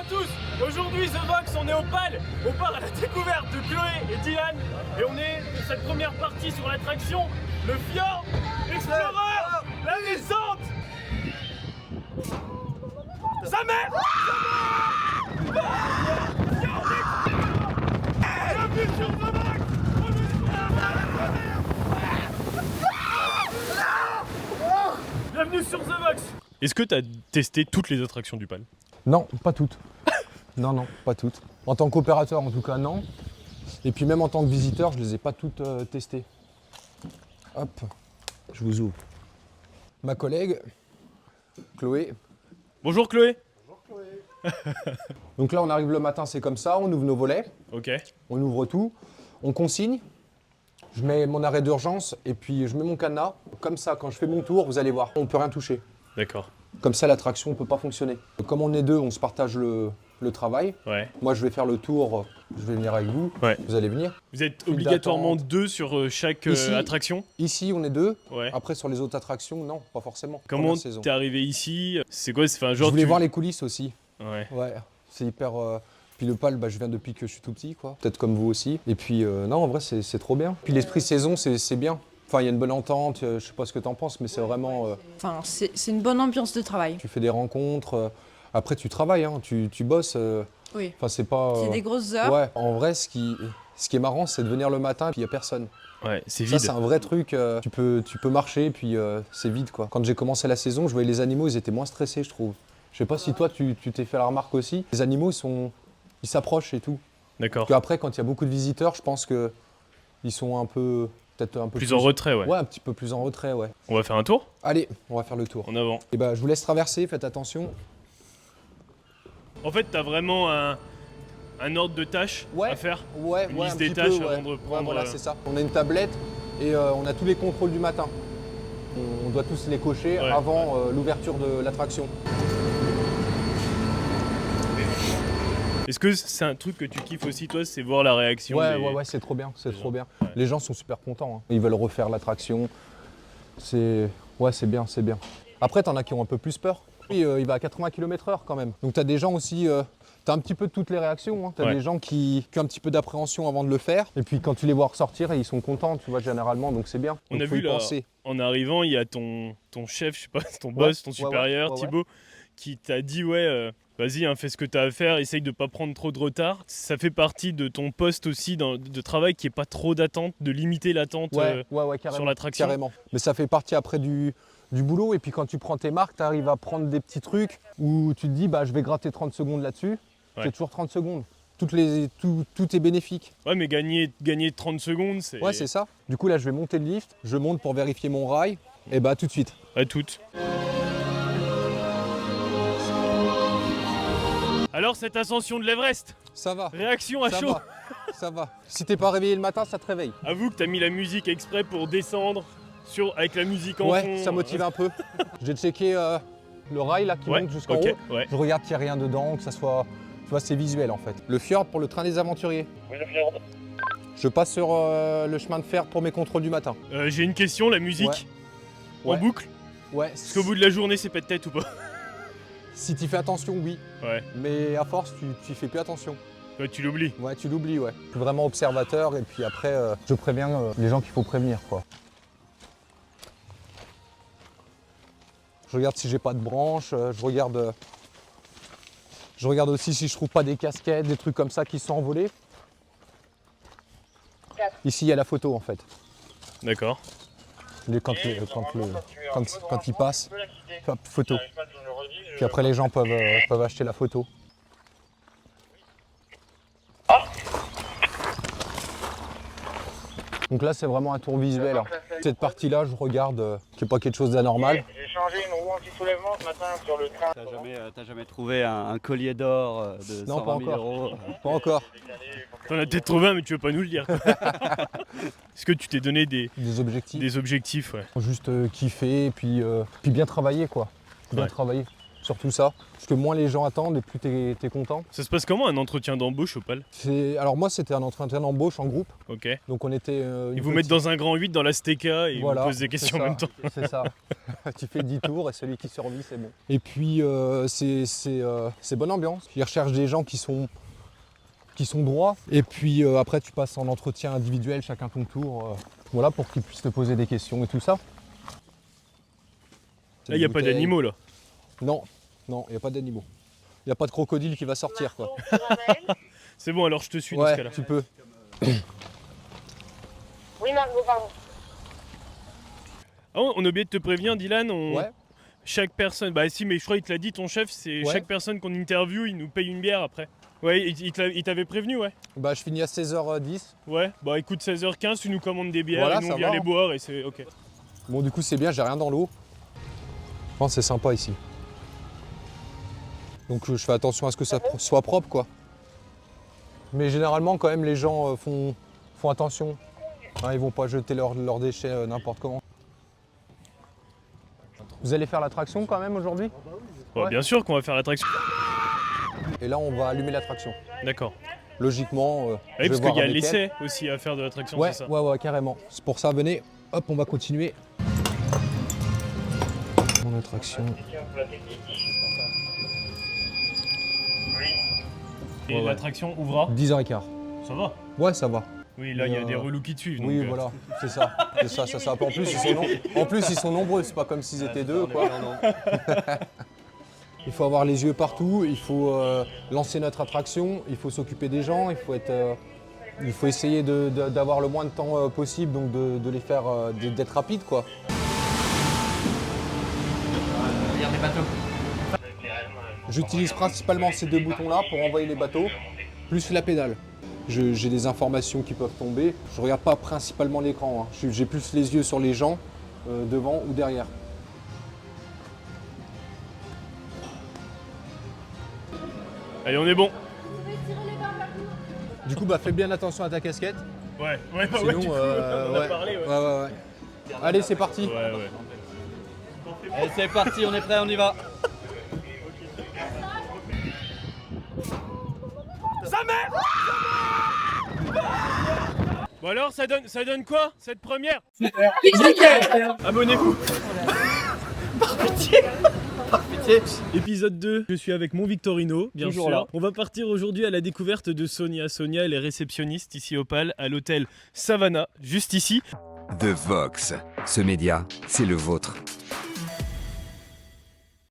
tous. Aujourd'hui, The Vox, on est au PAL. On part à la découverte de Chloé et Dylan. Et on est pour cette première partie sur l'attraction, le Fjord Explorer, la descente. Sa mère. Bienvenue sur The Vox. Bienvenue sur The Vox. Est-ce que tu as testé toutes les attractions du PAL? Non, pas toutes. non, pas toutes. En tant qu'opérateur, en tout cas, non. Et puis même en tant que visiteur, je les ai pas toutes testées. Hop, je vous ouvre. Ma collègue, Chloé. Bonjour Chloé. Donc là, on arrive le matin, c'est comme ça, on ouvre nos volets, Ok. on ouvre tout, on consigne. Je mets mon arrêt d'urgence et puis je mets mon cadenas. Comme ça, quand je fais mon tour, vous allez voir, on ne peut rien toucher. D'accord. Comme ça, l'attraction ne peut pas fonctionner. Comme on est deux, on se partage le travail. Ouais. Moi, je vais faire le tour, je vais venir avec vous. Ouais. Vous allez venir. Vous êtes File obligatoirement d'attente. deux sur chaque Ici. attraction? Ici, on est deux. Ouais. Après, sur les autres attractions, non, pas forcément. Comment Première saison. t'es arrivé ici? C'est quoi? C'est un Je genre voulais voir les coulisses aussi. Ouais. Ouais, c'est hyper... Puis le PAL, je viens depuis que je suis tout petit, quoi. Peut-être comme vous aussi. Et puis, non, en vrai, c'est trop bien. Puis l'esprit saison, c'est bien. Enfin, il y a une bonne entente, je sais pas ce que t'en penses, mais c'est vraiment... Enfin, c'est une bonne ambiance de travail. tu fais des rencontres, après tu travailles, hein, tu bosses. Oui. Enfin, c'est pas... C'est des grosses heures. Ouais, en vrai, ce qui est marrant, c'est de venir le matin et puis il n'y a personne. Ouais, c'est Ça, vide. c'est un vrai truc. Tu peux marcher et puis c'est vide, quoi. Quand j'ai commencé la saison, je voyais les animaux, ils étaient moins stressés, je trouve. Je sais pas si toi, tu t'es fait la remarque aussi. Les animaux, ils s'approchent et tout. D'accord. Puis après, quand il y a beaucoup de visiteurs, je pense que ils sont peut-être un peu Plus en retrait, ouais. Ouais, un petit peu plus en retrait, ouais. On va faire un tour? Allez, on va faire le tour. En avant. Et bah, je vous laisse traverser, faites attention. En fait, t'as vraiment un ordre de tâches à faire? Ouais, Une ouais, liste un des petit tâches peu, avant ouais. de Ouais, reprendre, voilà, c'est ça. On a une tablette et on a tous les contrôles du matin. On doit tous les cocher Ouais, avant l'ouverture de l'attraction. Est-ce que c'est un truc que tu kiffes aussi, toi, c'est voir la réaction Ouais, des... ouais, c'est trop bien, c'est des trop gens. bien. Ouais. Les gens sont super contents, hein. Ils veulent refaire l'attraction. Ouais, c'est bien, c'est bien. Après, t'en as qui ont un peu plus peur. Oui, il va à 80 km/h quand même. Donc t'as des gens aussi, t'as un petit peu de toutes les réactions, hein. T'as Ouais. des gens qui ont un petit peu d'appréhension avant de le faire. Et puis quand tu les vois ressortir, ils sont contents, tu vois, généralement, donc c'est bien. On Donc, a faut vu y là, penser. en arrivant, il y a ton chef, je sais pas, ton boss, ton ouais, supérieur, ouais. Thibaut, qui t'a dit vas-y, hein, fais ce que t'as à faire, essaye de pas prendre trop de retard. Ça fait partie de ton poste aussi de travail qui est pas trop d'attente, de limiter l'attente Ouais, carrément, sur l'attraction. carrément. Mais ça fait partie après du boulot. Et puis quand tu prends tes marques, tu arrives à prendre des petits trucs où tu te dis, bah, je vais gratter 30 secondes là-dessus. Ouais. C'est toujours 30 secondes. Tout est bénéfique. Ouais, mais gagner 30 secondes, c'est... Ouais, c'est ça. Du coup, là, je vais monter le lift. Je monte pour vérifier mon rail. Et bah, tout de suite. À toutes. Alors, cette ascension de l'Everest, Ça va. réaction à Ça chaud. va. Ça va. Si t'es pas réveillé le matin, ça te réveille. Avoue que t'as mis la musique exprès pour descendre avec la musique en fond. Ouais, ça motive un peu. J'ai checké le rail là qui Ouais, monte jusqu'en ok, haut. ouais. Je regarde qu'il n'y a rien dedans, que ça soit. Tu vois, c'est visuel en fait. Le fjord pour le train des aventuriers. Oui, le fjord. Je passe sur le chemin de fer pour mes contrôles du matin. J'ai une question, la musique Ouais. en Ouais. boucle. Ouais. Est-ce qu'au bout de la journée, c'est pas de tête ou pas? Si tu fais attention, oui. Ouais, Mais à force, tu fais plus attention. ouais, tu l'oublies. Ouais, tu l'oublies, ouais. Je suis vraiment observateur et puis après, je préviens les gens qu'il faut prévenir, quoi. Je regarde si j'ai pas de branches, je regarde aussi si je trouve pas des casquettes, des trucs comme ça qui sont envolés. Ici, il y a la photo en fait. D'accord. Quand il passe, hop, photo. Puis après, les gens peuvent acheter la photo. Donc là, c'est vraiment un tour visuel, hein. Cette partie-là, je regarde qu'il n'y ait pas quelque chose d'anormal. J'ai changé une roue anti-soulèvement ce matin sur le train. T'as jamais trouvé un collier d'or de Non, 120 pas 000 encore. euros? Pas encore. T'en as peut-être trouvé un, mais tu veux pas nous le dire. Est-ce que tu t'es donné des Des objectifs. objectifs, ouais. Juste kiffer et puis bien travailler, quoi. Bien Ouais. travailler. surtout ça. Parce que moins les gens attendent et plus t'es content. Ça se passe comment un entretien d'embauche, Opal? Alors moi, c'était un entretien d'embauche en groupe. Ok. Donc on était... Ils vous mettent dans un grand 8 dans la Steaka et ils vous posent des questions en même temps. C'est ça. Tu fais 10 tours et celui qui survit, c'est bon. Et puis, c'est bonne ambiance. Ils recherchent des gens qui sont droits. Et puis après, tu passes en entretien individuel, chacun ton tour. Voilà, pour qu'ils puissent te poser des questions et tout ça. Là, il n'y a pas d'animaux, là. Non, il n'y a pas d'animaux. Il n'y a pas de crocodile qui va sortir, quoi. C'est bon, alors je te suis dans ce cas-là. Tu peux. Oui, Margot, pardon. Ah, on a oublié de te prévenir, Dylan. Ouais. Chaque personne... Bah si, mais je crois qu'il te l'a dit, ton chef, c'est Ouais. chaque personne qu'on interview, il nous paye une bière après. Ouais, il t'avait prévenu, ouais. Bah, je finis à 16h10. Ouais, bah écoute, 16h15, tu nous commandes des bières, Voilà, et nous ça on vient va, les hein. boire et c'est ok. Bon, du coup, c'est bien, j'ai rien dans l'eau. Je pense que c'est sympa ici. Donc, je fais attention à ce que ça soit propre, quoi. Mais généralement, quand même, les gens font attention. Hein, ils vont pas jeter leurs déchets n'importe comment. Vous allez faire l'attraction quand même aujourd'hui? Bon, Ouais. bien sûr qu'on va faire l'attraction. Et là, on va allumer l'attraction. D'accord. Logiquement, Oui, je vais parce voir qu'il y a avec elle. l'essai aussi à faire de l'attraction, Ouais, c'est ça. ouais, carrément. C'est pour ça, venez, hop, on va continuer. Mon attraction. Et Ouais, ouais. l'attraction ouvra. 10h15. Ça va. Ouais, ça va. Oui, là il y a des relous qui te suivent. Oui, donc, voilà, c'est ça. C'est ça, ça. En plus, ils sont nombreux, c'est pas comme s'ils étaient deux, quoi. Il faut avoir les yeux partout, il faut lancer notre attraction, il faut s'occuper des gens, il faut essayer d'avoir le moins de temps possible, donc de les faire, d'être rapide, quoi. J'utilise principalement ces deux boutons-là pour envoyer les bateaux, plus la pédale. J'ai des informations qui peuvent tomber. Je regarde pas principalement l'écran, hein. J'ai plus les yeux sur les gens, devant ou derrière. Allez, on est bon. Du coup, bah, fais bien attention à ta casquette. Ouais, bah ouais, Sinon, du coup, on en a ouais. parlé, ouais. Ouais. Allez, c'est parti. Ouais. Allez, c'est parti, on est prêt, on y va. Sa mère. Bon alors, ça donne quoi, cette première? Abonnez-vous. Par pitié. Épisode 2, je suis avec mon Victorino, bien Toujours sûr. là. On va partir aujourd'hui à la découverte de Sonia. Sonia, elle est réceptionniste ici au Opal, à l'hôtel Savannah, juste ici. The Vox. Ce média, c'est le vôtre.